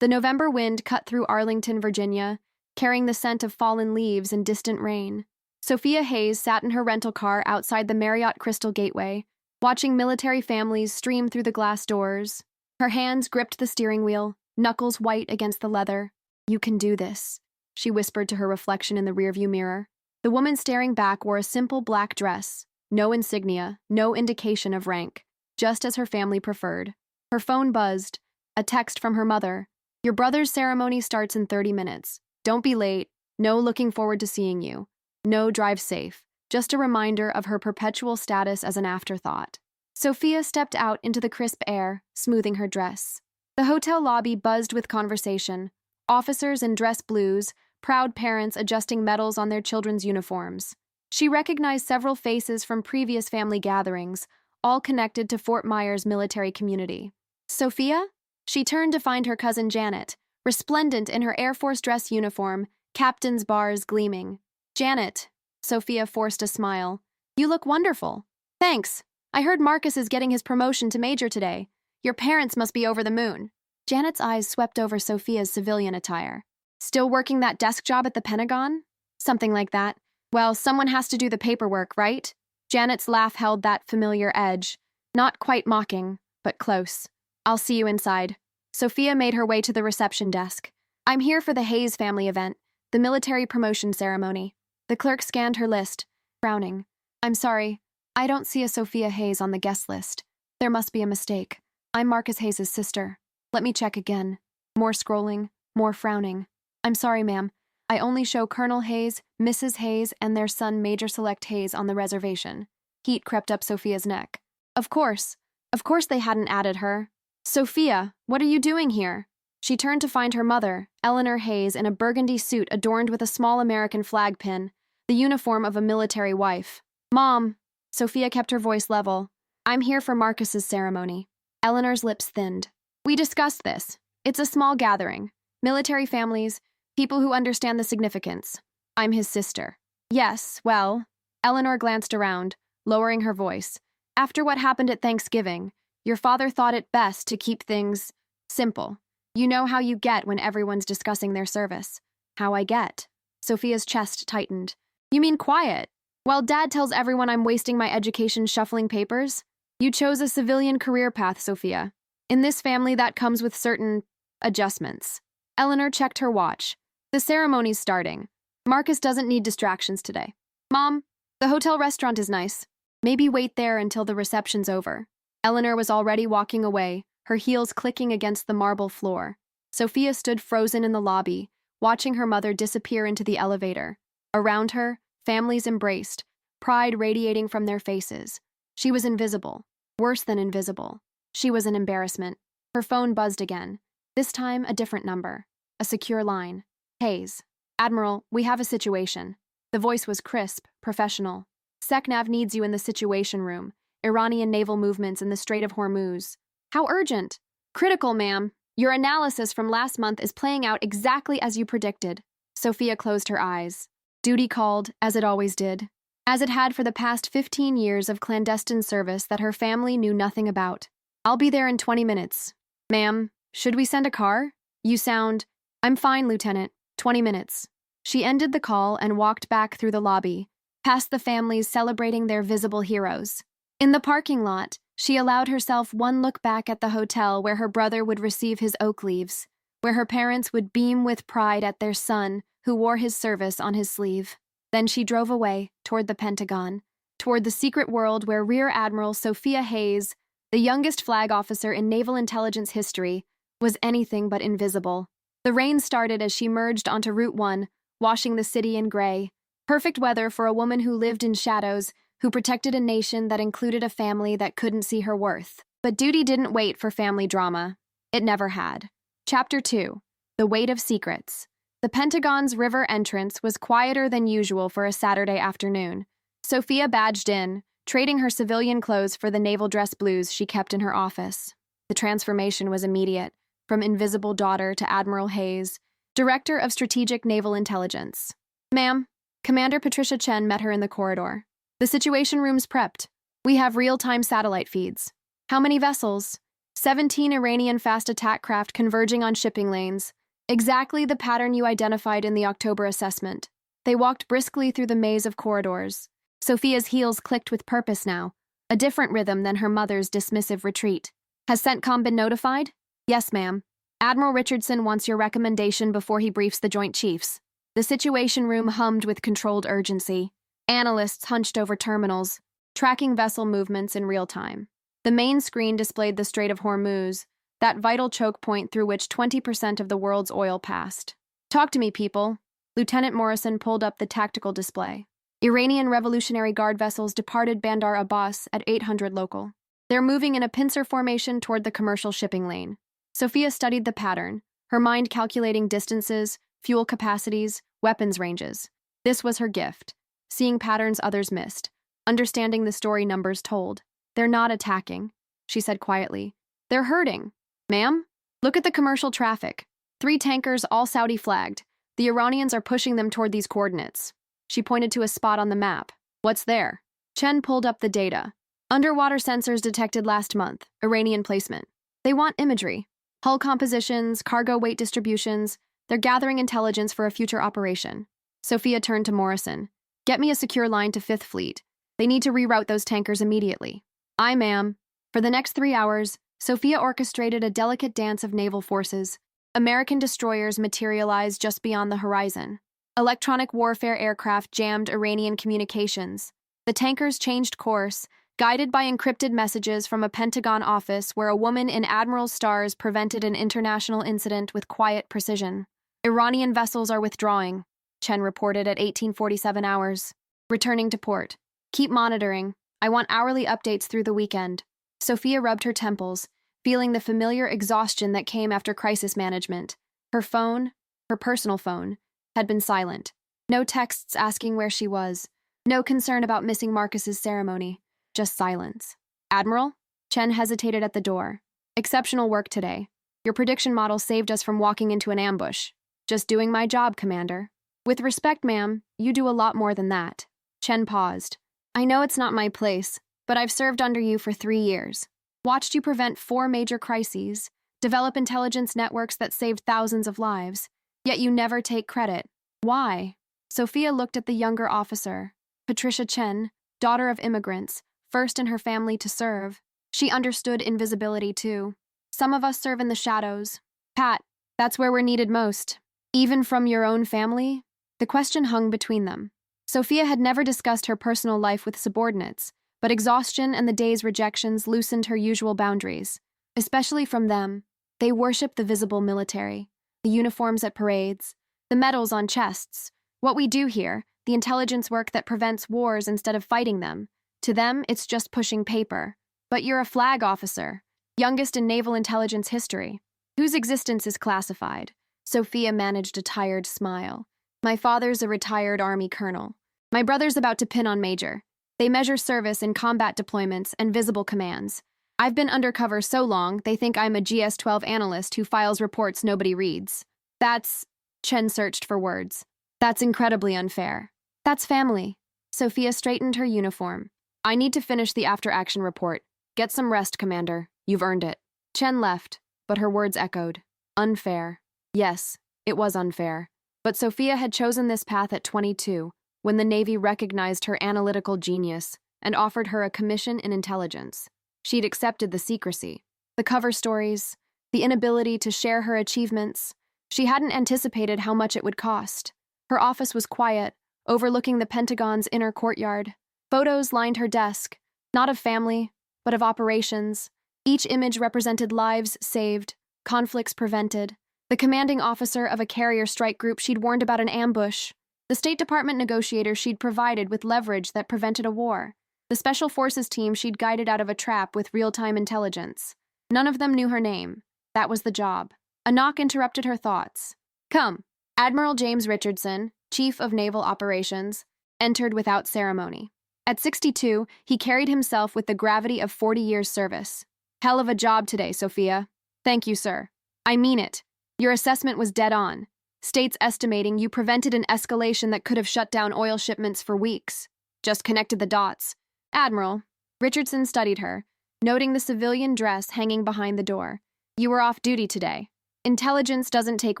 The November wind cut through Arlington, Virginia, carrying the scent of fallen leaves and distant rain. Sophia Hayes sat in her rental car outside the Marriott Crystal Gateway, watching military families stream through the glass doors. Her hands gripped the steering wheel, knuckles white against the leather. "You can do this," she whispered to her reflection in the rearview mirror. The woman staring back wore a simple black dress, no insignia, no indication of rank, just as her family preferred. Her phone buzzed, a text from her mother. "Your brother's ceremony starts in 30 minutes. Don't be late. No looking forward to seeing you. No drive safe." Just a reminder of her perpetual status as an afterthought. Sophia stepped out into the crisp air, smoothing her dress. The hotel lobby buzzed with conversation. Officers in dress blues, proud parents adjusting medals on their children's uniforms. She recognized several faces from previous family gatherings, all connected to Fort Myers military community. "Sophia?" She turned to find her cousin Janet, resplendent in her Air Force dress uniform, captain's bars gleaming. "Janet," Sophia forced a smile. "You look wonderful." "Thanks. I heard Marcus is getting his promotion to major today. Your parents must be over the moon." Janet's eyes swept over Sophia's civilian attire. "Still working that desk job at the Pentagon?" "Something like that. Well, someone has to do the paperwork, right?" Janet's laugh held that familiar edge. Not quite mocking, but close. "I'll see you inside." Sophia made her way to the reception desk. "I'm here for the Hayes family event, the military promotion ceremony." The clerk scanned her list, frowning. "I'm sorry, I don't see a Sophia Hayes on the guest list. There must be a mistake. I'm Marcus Hayes' sister. Let me check again." More scrolling, more frowning. "I'm sorry, ma'am. I only show Colonel Hayes, Mrs. Hayes, and their son Major Select Hayes on the reservation." Heat crept up Sophia's neck. Of course they hadn't added her. "Sophia, what are you doing here?" She turned to find her mother, Eleanor Hayes, in a burgundy suit adorned with a small American flag pin, the uniform of a military wife. "Mom," Sophia kept her voice level, "I'm here for Marcus's ceremony." Eleanor's lips thinned. "We discussed this. It's a small gathering. Military families, people who understand the significance. I'm his sister." "Yes, well," Eleanor glanced around, lowering her voice. "After what happened at Thanksgiving, your father thought it best to keep things simple. You know how you get when everyone's discussing their service." "How I get?" Sophia's chest tightened. "You mean quiet? While Dad tells everyone I'm wasting my education shuffling papers? You chose a civilian career path, Sophia. In this family, that comes with certain adjustments." Eleanor checked her watch. "The ceremony's starting. Marcus doesn't need distractions today." "Mom, the hotel restaurant is nice. Maybe wait there until the reception's over." Eleanor was already walking away, her heels clicking against the marble floor. Sophia stood frozen in the lobby, watching her mother disappear into the elevator. Around her, families embraced, pride radiating from their faces. She was invisible. Worse than invisible. She was an embarrassment. Her phone buzzed again. This time, a different number. A secure line. "Hayes. Admiral, we have a situation." The voice was crisp, professional. "SecNav needs you in the Situation Room. Iranian naval movements in the Strait of Hormuz." "How urgent?" "Critical, ma'am. Your analysis from last month is playing out exactly as you predicted." Sophia closed her eyes. Duty called, as it always did. As it had for the past 15 years of clandestine service that her family knew nothing about. "I'll be there in 20 minutes. "Ma'am, should we send a car? You sound—" "I'm fine, Lieutenant. 20 minutes." She ended the call and walked back through the lobby, past the families celebrating their visible heroes. In the parking lot, she allowed herself one look back at the hotel where her brother would receive his oak leaves, where her parents would beam with pride at their son who wore his service on his sleeve. Then she drove away, toward the Pentagon, toward the secret world where Rear Admiral Sophia Hayes, the youngest flag officer in naval intelligence history, was anything but invisible. The rain started as she merged onto Route 1, washing the city in gray. Perfect weather for a woman who lived in shadows, who protected a nation that included a family that couldn't see her worth. But duty didn't wait for family drama. It never had. Chapter 2. The Weight of Secrets. The Pentagon's river entrance was quieter than usual for a Saturday afternoon. Sophia badged in, trading her civilian clothes for the naval dress blues she kept in her office. The transformation was immediate, from invisible daughter to Admiral Hayes, Director of Strategic Naval Intelligence. "Ma'am," Commander Patricia Chen met her in the corridor. "The Situation Room's prepped. We have real-time satellite feeds." "How many vessels?" 17 Iranian fast attack craft converging on shipping lanes. Exactly the pattern you identified in the October assessment. They walked briskly through the maze of corridors. Sophia's heels clicked with purpose now, a different rhythm than her mother's dismissive retreat. Has CENTCOM been notified? Yes, ma'am. Admiral Richardson wants your recommendation before he briefs the Joint Chiefs. The Situation Room hummed with controlled urgency. Analysts hunched over terminals, tracking vessel movements in real time. The main screen displayed the Strait of Hormuz, that vital choke point through which 20% of the world's oil passed. Talk to me, people. Lieutenant Morrison pulled up the tactical display. Iranian Revolutionary Guard vessels departed Bandar Abbas at 800 local. They're moving in a pincer formation toward the commercial shipping lane. Sophia studied the pattern, her mind calculating distances, fuel capacities, weapons ranges. This was her gift, seeing patterns others missed, understanding the story numbers told. They're not attacking, she said quietly. They're hurting. Ma'am, look at the commercial traffic. 3 tankers, all Saudi flagged. The Iranians are pushing them toward these coordinates. She pointed to a spot on the map. What's there? Chen pulled up the data. Underwater sensors detected last month. Iranian placement. They want imagery. Hull compositions, cargo weight distributions. They're gathering intelligence for a future operation. Sophia turned to Morrison. Get me a secure line to 5th Fleet. They need to reroute those tankers immediately. Aye, ma'am. For the next 3 hours, Sophia orchestrated a delicate dance of naval forces. American destroyers materialized just beyond the horizon. Electronic warfare aircraft jammed Iranian communications. The tankers changed course, guided by encrypted messages from a Pentagon office where a woman in Admiral's stars prevented an international incident with quiet precision. Iranian vessels are withdrawing, Chen reported at 1847 hours. Returning to port. Keep monitoring. I want hourly updates through the weekend. Sophia rubbed her temples, feeling the familiar exhaustion that came after crisis management. Her phone, her personal phone, had been silent. No texts asking where she was. No concern about missing Marcus's ceremony. Just silence. Admiral? Chen hesitated at the door. Exceptional work today. Your prediction model saved us from walking into an ambush. Just doing my job, Commander. With respect, ma'am, you do a lot more than that. Chen paused. I know it's not my place, but I've served under you for 3 years. Watched you prevent 4 major crises, develop intelligence networks that saved thousands of lives, yet you never take credit. Why? Sophia looked at the younger officer, Patricia Chen, daughter of immigrants, first in her family to serve. She understood invisibility too. Some of us serve in the shadows. Pat, that's where we're needed most. Even from your own family? The question hung between them. Sophia had never discussed her personal life with subordinates, but exhaustion and the day's rejections loosened her usual boundaries. Especially from them. They worshipped the visible military, the uniforms at parades, the medals on chests. What we do here, the intelligence work that prevents wars instead of fighting them. To them, it's just pushing paper. But you're a flag officer, youngest in naval intelligence history, whose existence is classified. Sophia managed a tired smile. My father's a retired Army colonel. My brother's about to pin on major. They measure service in combat deployments and visible commands. I've been undercover so long, they think I'm a GS-12 analyst who files reports nobody reads. That's... Chen searched for words. That's incredibly unfair. That's family. Sophia straightened her uniform. I need to finish the after-action report. Get some rest, Commander. You've earned it. Chen left, but her words echoed. Unfair. Yes, it was unfair. But Sophia had chosen this path at 22, when the Navy recognized her analytical genius and offered her a commission in intelligence. She'd accepted the secrecy, the cover stories, the inability to share her achievements. She hadn't anticipated how much it would cost. Her office was quiet, overlooking the Pentagon's inner courtyard. Photos lined her desk, not of family, but of operations. Each image represented lives saved, conflicts prevented. The commanding officer of a carrier strike group she'd warned about an ambush. The State Department negotiator she'd provided with leverage that prevented a war. The Special Forces team she'd guided out of a trap with real-time intelligence. None of them knew her name. That was the job. A knock interrupted her thoughts. Come. Admiral James Richardson, Chief of Naval Operations, entered without ceremony. At 62, he carried himself with the gravity of 40 years' service. Hell of a job today, Sophia. Thank you, sir. I mean it. Your assessment was dead on. States estimating you prevented an escalation that could have shut down oil shipments for weeks. Just connected the dots. Admiral. Richardson studied her, noting the civilian dress hanging behind the door. You were off duty today. Intelligence doesn't take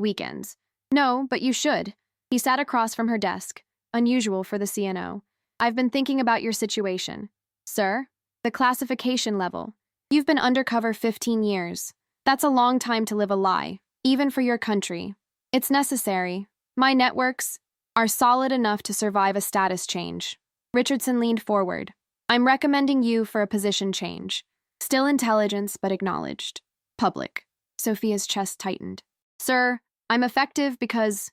weekends. No, but you should. He sat across from her desk, unusual for the CNO. I've been thinking about your situation. Sir? The classification level. You've been undercover 15 years. That's a long time to live a lie, even for your country. It's necessary. My networks are solid enough to survive a status change. Richardson leaned forward. I'm recommending you for a position change. Still intelligence, but acknowledged. Public. Sophia's chest tightened. Sir, I'm effective because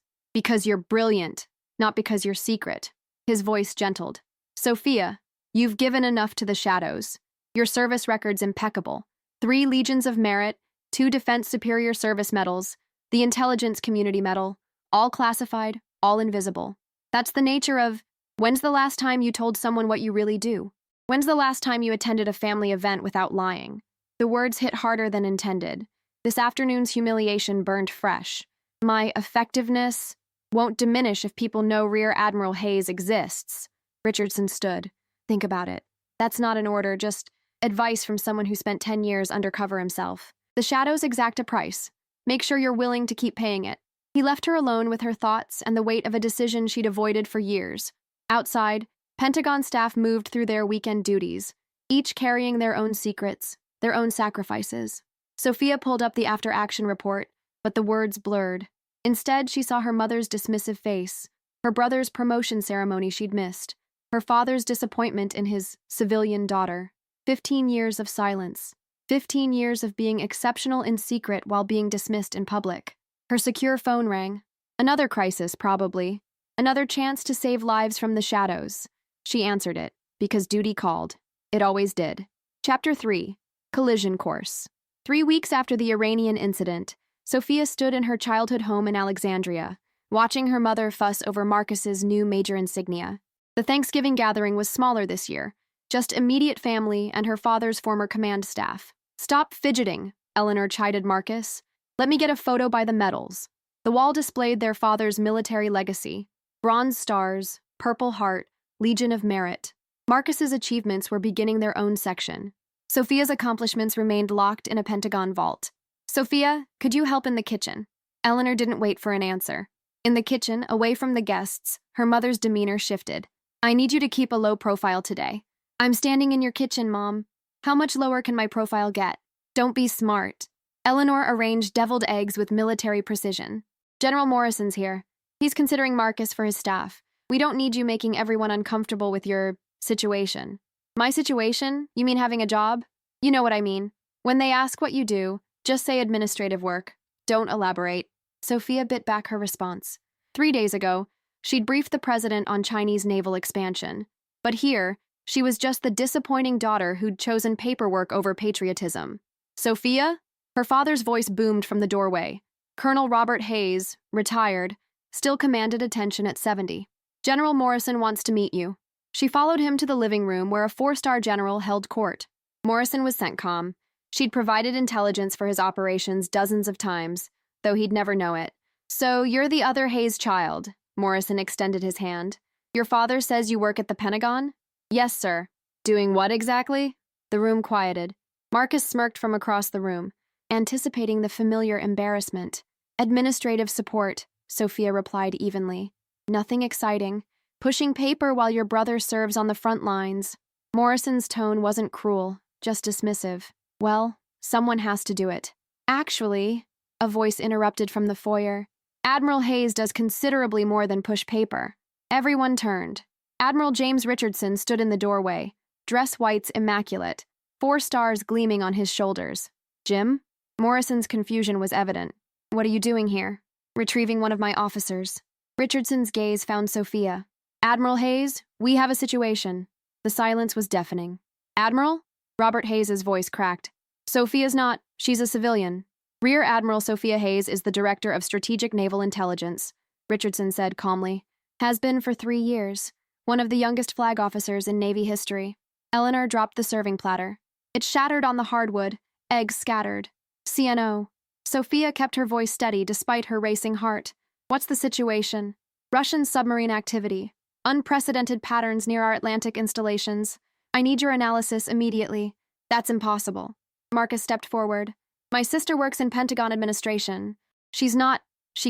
you're brilliant, not because you're secret. His voice gentled. Sophia, you've given enough to the shadows. Your service record's impeccable. 3 Legions of Merit, 2 Defense Superior Service Medals, the Intelligence Community Medal, all classified, all invisible. That's the nature of, when's the last time you told someone what you really do? When's the last time you attended a family event without lying? The words hit harder than intended. This afternoon's humiliation burned fresh. My effectiveness won't diminish if people know Rear Admiral Hayes exists. Richardson stood. Think about it. That's not an order, just advice from someone who spent 10 years undercover himself. The shadows exact a price. Make sure you're willing to keep paying it. He left her alone with her thoughts and the weight of a decision she'd avoided for years. Outside, Pentagon staff moved through their weekend duties, each carrying their own secrets, their own sacrifices. Sophia pulled up the after-action report, but the words blurred. Instead, she saw her mother's dismissive face, her brother's promotion ceremony she'd missed, her father's disappointment in his civilian daughter. 15 years of silence. 15 years of being exceptional in secret while being dismissed in public. Her secure phone rang. Another crisis, probably. Another chance to save lives from the shadows. She answered it, because duty called. It always did. Chapter 3. Collision Course. 3 weeks after the Iranian incident, Sophia stood in her childhood home in Alexandria, watching her mother fuss over Marcus's new major insignia. The Thanksgiving gathering was smaller this year, just immediate family and her father's former command staff. Stop fidgeting, Eleanor chided Marcus. Let me get a photo by the medals. The wall displayed their father's military legacy. Bronze Stars, Purple Heart, Legion of Merit. Marcus's achievements were beginning their own section. Sophia's accomplishments remained locked in a Pentagon vault. Sophia, could you help in the kitchen? Eleanor didn't wait for an answer. In the kitchen, away from the guests, her mother's demeanor shifted. I need you to keep a low profile today. I'm standing in your kitchen, Mom. How much lower can my profile get? Don't be smart. Eleanor arranged deviled eggs with military precision. General Morrison's here. He's considering Marcus for his staff. We don't need you making everyone uncomfortable with your situation. My situation? You mean having a job? You know what I mean. When they ask what you do, just say administrative work. Don't elaborate. Sophia bit back her response. 3 days ago, she'd briefed the president on Chinese naval expansion. But here, she was just the disappointing daughter who'd chosen paperwork over patriotism. Sophia? Her father's voice boomed from the doorway. Colonel Robert Hayes, retired, still commanded attention at 70. General Morrison wants to meet you. She followed him to the living room where a 4-star general held court. Morrison was CENTCOM. She'd provided intelligence for his operations dozens of times, though he'd never know it. So you're the other Hayes child. Morrison extended his hand. Your father says you work at the Pentagon? Yes, sir. Doing what exactly? The room quieted. Marcus smirked from across the room, anticipating the familiar embarrassment. Administrative support, Sophia replied evenly. Nothing exciting. Pushing paper while your brother serves on the front lines. Morrison's tone wasn't cruel, just dismissive. Well, someone has to do it. Actually, a voice interrupted from the foyer. Admiral Hayes does considerably more than push paper. Everyone turned. Admiral James Richardson stood in the doorway, dress whites immaculate, 4 stars gleaming on his shoulders. Jim? Morrison's confusion was evident. What are you doing here? Retrieving one of my officers. Richardson's gaze found Sophia. Admiral Hayes, we have a situation. The silence was deafening. Admiral? Robert Hayes's voice cracked. Sophia's not. She's a civilian. Rear Admiral Sophia Hayes is the Director of Strategic Naval Intelligence, Richardson said calmly. Has been for 3 years. One of the youngest flag officers in Navy history. Eleanor dropped the serving platter. It shattered on the hardwood, eggs scattered. CNO. Sophia kept her voice steady despite her racing heart. What's the situation? Russian submarine activity. Unprecedented patterns near our Atlantic installations. I need your analysis immediately. That's impossible. Marcus stepped forward. My sister works in Pentagon administration. She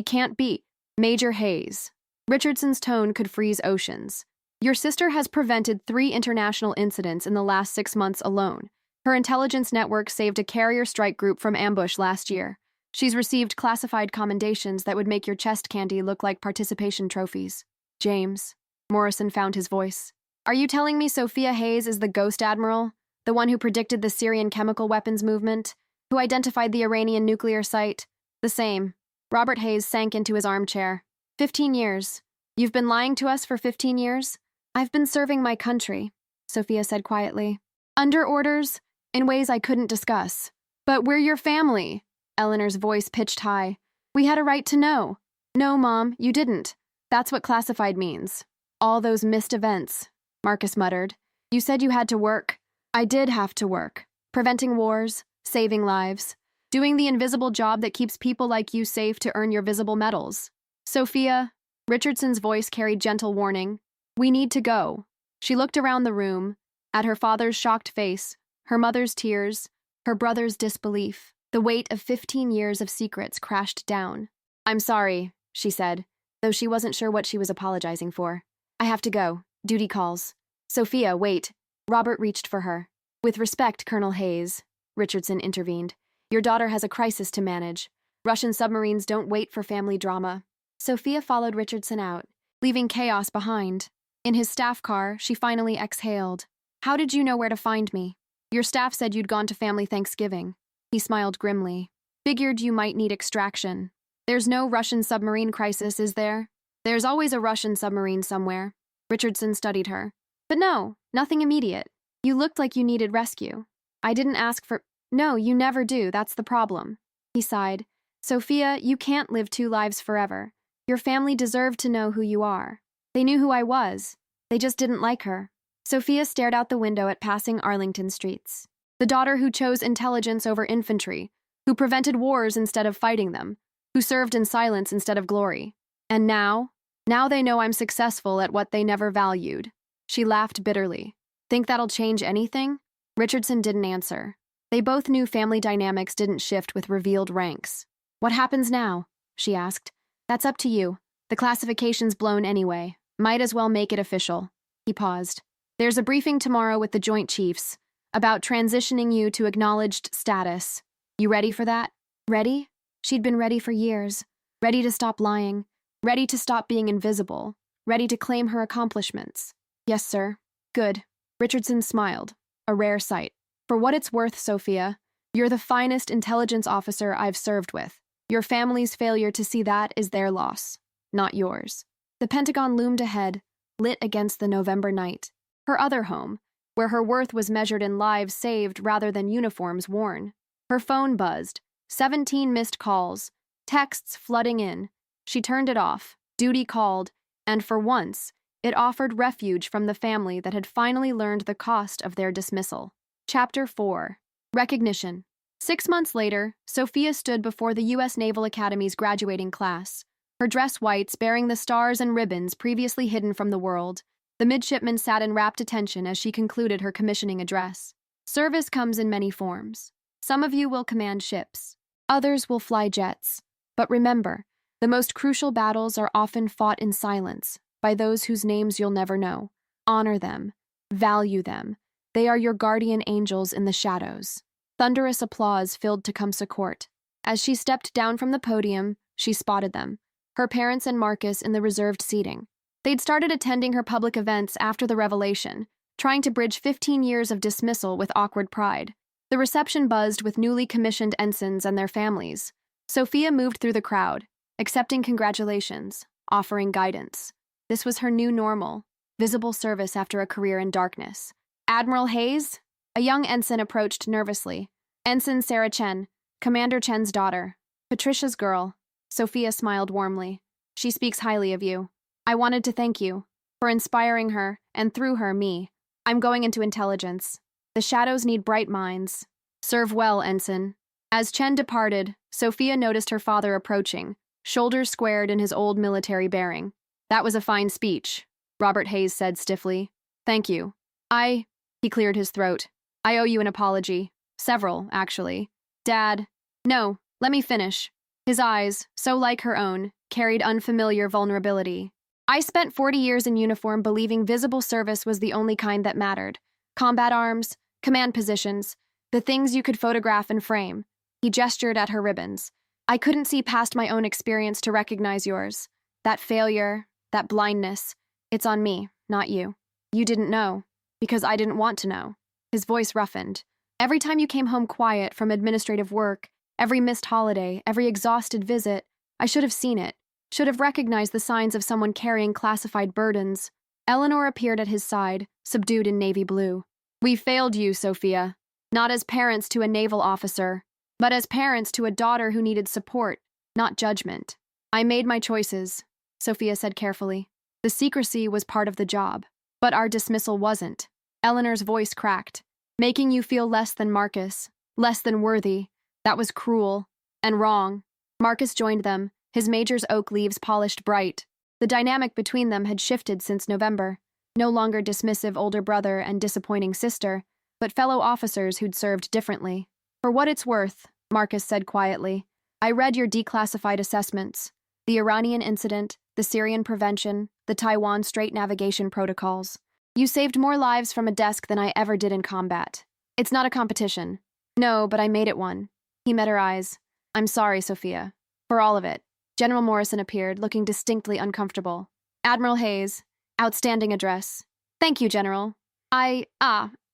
can't be. Major Hayes. Richardson's tone could freeze oceans. Your sister has prevented 3 international incidents in the last 6 months alone. Her intelligence network saved a carrier strike group from ambush last year. She's received classified commendations that would make your chest candy look like participation trophies. James. Morrison found his voice. Are you telling me Sophia Hayes is the ghost admiral? The one who predicted the Syrian chemical weapons movement? Who identified the Iranian nuclear site? The same. Robert Hayes sank into his armchair. 15 years. You've been lying to us for 15 years? I've been serving my country, Sophia said quietly. Under orders, in ways I couldn't discuss. But we're your family, Eleanor's voice pitched high. We had a right to know. No, Mom, you didn't. That's what classified means. All those missed events, Marcus muttered. You said you had to work. I did have to work. Preventing wars, saving lives, doing the invisible job that keeps people like you safe to earn your visible medals. Sophia, Richardson's voice carried gentle warning. We need to go. She looked around the room, at her father's shocked face, her mother's tears, her brother's disbelief. The weight of 15 years of secrets crashed down. I'm sorry, she said, though she wasn't sure what she was apologizing for. I have to go. Duty calls. Sophia, wait. Robert reached for her. With respect, Colonel Hayes, Richardson intervened. Your daughter has a crisis to manage. Russian submarines don't wait for family drama. Sophia followed Richardson out, leaving chaos behind. In his staff car, she finally exhaled. How did you know where to find me? Your staff said you'd gone to family Thanksgiving. He smiled grimly. Figured you might need extraction. There's no Russian submarine crisis, is there? There's always a Russian submarine somewhere. Richardson studied her. But no, nothing immediate. You looked like you needed rescue. I didn't ask for— No, you never do, that's the problem. He sighed. Sophia, you can't live 2 lives forever. Your family deserved to know who you are. They knew who I was. They just didn't like her. Sophia stared out the window at passing Arlington streets. The daughter who chose intelligence over infantry, who prevented wars instead of fighting them, who served in silence instead of glory. And now they know I'm successful at what they never valued. She laughed bitterly. Think that'll change anything? Richardson didn't answer. They both knew family dynamics didn't shift with revealed ranks. What happens now? She asked. That's up to you. The classification's blown anyway. Might as well make it official. He paused. There's a briefing tomorrow with the Joint Chiefs about transitioning you to acknowledged status. You ready for that? Ready? She'd been ready for years. Ready to stop lying. Ready to stop being invisible. Ready to claim her accomplishments. Yes, sir. Good. Richardson smiled. A rare sight. For what it's worth, Sophia, you're the finest intelligence officer I've served with. Your family's failure to see that is their loss, not yours. The Pentagon loomed ahead, lit against the November night. Her other home, where her worth was measured in lives saved rather than uniforms worn. Her phone buzzed, 17 missed calls, texts flooding in. She turned it off, duty called, and for once, it offered refuge from the family that had finally learned the cost of their dismissal. Chapter 4. Recognition. 6 months later, Sophia stood before the U.S. Naval Academy's graduating class, her dress whites bearing the stars and ribbons previously hidden from the world. The midshipman sat in rapt attention as she concluded her commissioning address. Service comes in many forms. Some of you will command ships. Others will fly jets. But remember, the most crucial battles are often fought in silence, by those whose names you'll never know. Honor them. Value them. They are your guardian angels in the shadows. Thunderous applause filled Tecumseh Court. As she stepped down from the podium, she spotted them, her parents and Marcus in the reserved seating. They'd started attending her public events after the revelation, trying to bridge 15 years of dismissal with awkward pride. The reception buzzed with newly commissioned ensigns and their families. Sophia moved through the crowd, accepting congratulations, offering guidance. This was her new normal, visible service after a career in darkness. Admiral Hayes? A young ensign approached nervously. Ensign Sarah Chen, Commander Chen's daughter. Patricia's girl. Sophia smiled warmly. She speaks highly of you. I wanted to thank you for inspiring her, and through her, me. I'm going into intelligence. The shadows need bright minds. Serve well, Ensign. As Chen departed, Sophia noticed her father approaching, shoulders squared in his old military bearing. That was a fine speech, Robert Hayes said stiffly. Thank you. He cleared his throat. I owe you an apology. Several, actually. Dad. No, let me finish. His eyes, so like her own, carried unfamiliar vulnerability. I spent 40 years in uniform believing visible service was the only kind that mattered. Combat arms, command positions, the things you could photograph and frame. He gestured at her ribbons. I couldn't see past my own experience to recognize yours. That failure, that blindness, it's on me, not you. You didn't know, because I didn't want to know. His voice roughened. Every time you came home quiet from administrative work, every missed holiday, every exhausted visit, I should have seen it, should have recognized the signs of someone carrying classified burdens. Eleanor appeared at his side, subdued in navy blue. We failed you, Sophia. Not as parents to a naval officer, but as parents to a daughter who needed support, not judgment. I made my choices, Sophia said carefully. The secrecy was part of the job, but our dismissal wasn't. Eleanor's voice cracked. Making you feel less than Marcus, less than worthy. That was cruel and wrong. Marcus joined them, his major's oak leaves polished bright. The dynamic between them had shifted since November. No longer dismissive older brother and disappointing sister, but fellow officers who'd served differently. For what it's worth, Marcus said quietly, I read your declassified assessments. The Iranian incident, the Syrian prevention, the Taiwan Strait navigation protocols. You saved more lives from a desk than I ever did in combat. It's not a competition. No, but I made it one. He met her eyes. I'm sorry, Sophia. For all of it. General Morrison appeared, looking distinctly uncomfortable. Admiral Hayes. Outstanding address. Thank you, General. I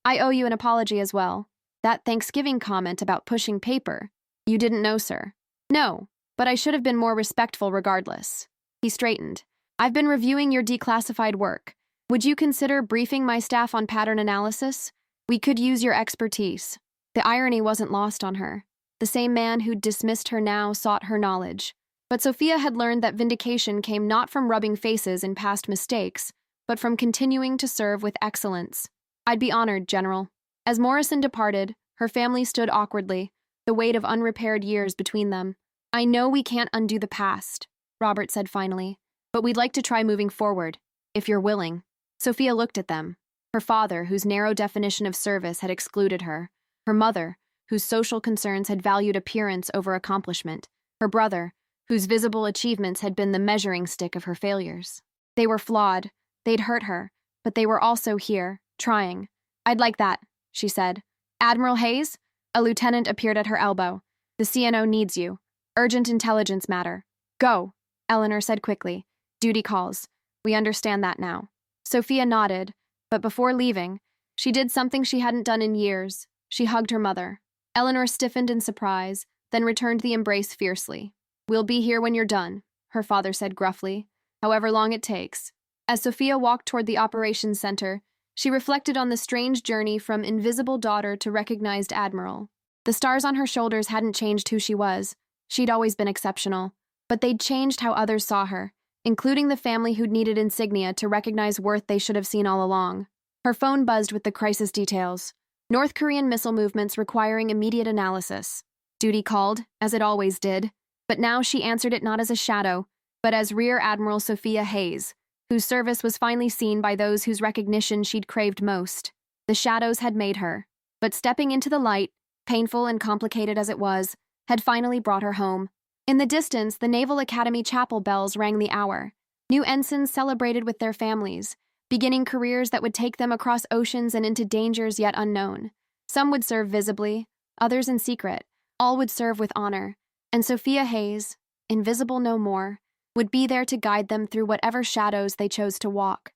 owe you an apology as well. That Thanksgiving comment about pushing paper. You didn't know, sir. No, but I should have been more respectful regardless. He straightened. I've been reviewing your declassified work. Would you consider briefing my staff on pattern analysis? We could use your expertise. The irony wasn't lost on her. The same man who'd dismissed her now sought her knowledge. But Sophia had learned that vindication came not from rubbing faces in past mistakes, but from continuing to serve with excellence. I'd be honored, General. As Morrison departed, her family stood awkwardly, the weight of unrepaired years between them. I know we can't undo the past, Robert said finally, but we'd like to try moving forward, if you're willing. Sophia looked at them. Her father, whose narrow definition of service had excluded her. Her mother, whose social concerns had valued appearance over accomplishment. Her brother, whose visible achievements had been the measuring stick of her failures. They were flawed. They'd hurt her, but they were also here, trying. I'd like that, she said. Admiral Hayes? A lieutenant appeared at her elbow. The CNO needs you. Urgent intelligence matter. Go, Eleanor said quickly. Duty calls. We understand that now. Sophia nodded, but before leaving, she did something she hadn't done in years. She hugged her mother. Eleanor stiffened in surprise, then returned the embrace fiercely. We'll be here when you're done, her father said gruffly, however long it takes. As Sophia walked toward the operations center, she reflected on the strange journey from invisible daughter to recognized admiral. The stars on her shoulders hadn't changed who she was. She'd always been exceptional, but they'd changed how others saw her, including the family who'd needed insignia to recognize worth they should have seen all along. Her phone buzzed with the crisis details. North Korean missile movements requiring immediate analysis. Duty called, as it always did, but now she answered it not as a shadow, but as Rear Admiral Sophia Hayes, whose service was finally seen by those whose recognition she'd craved most. The shadows had made her, but stepping into the light, painful and complicated as it was, had finally brought her home. In the distance, the Naval Academy chapel bells rang the hour. New ensigns celebrated with their families, beginning careers that would take them across oceans and into dangers yet unknown. Some would serve visibly, others in secret. All would serve with honor. And Sophia Hayes, invisible no more, would be there to guide them through whatever shadows they chose to walk.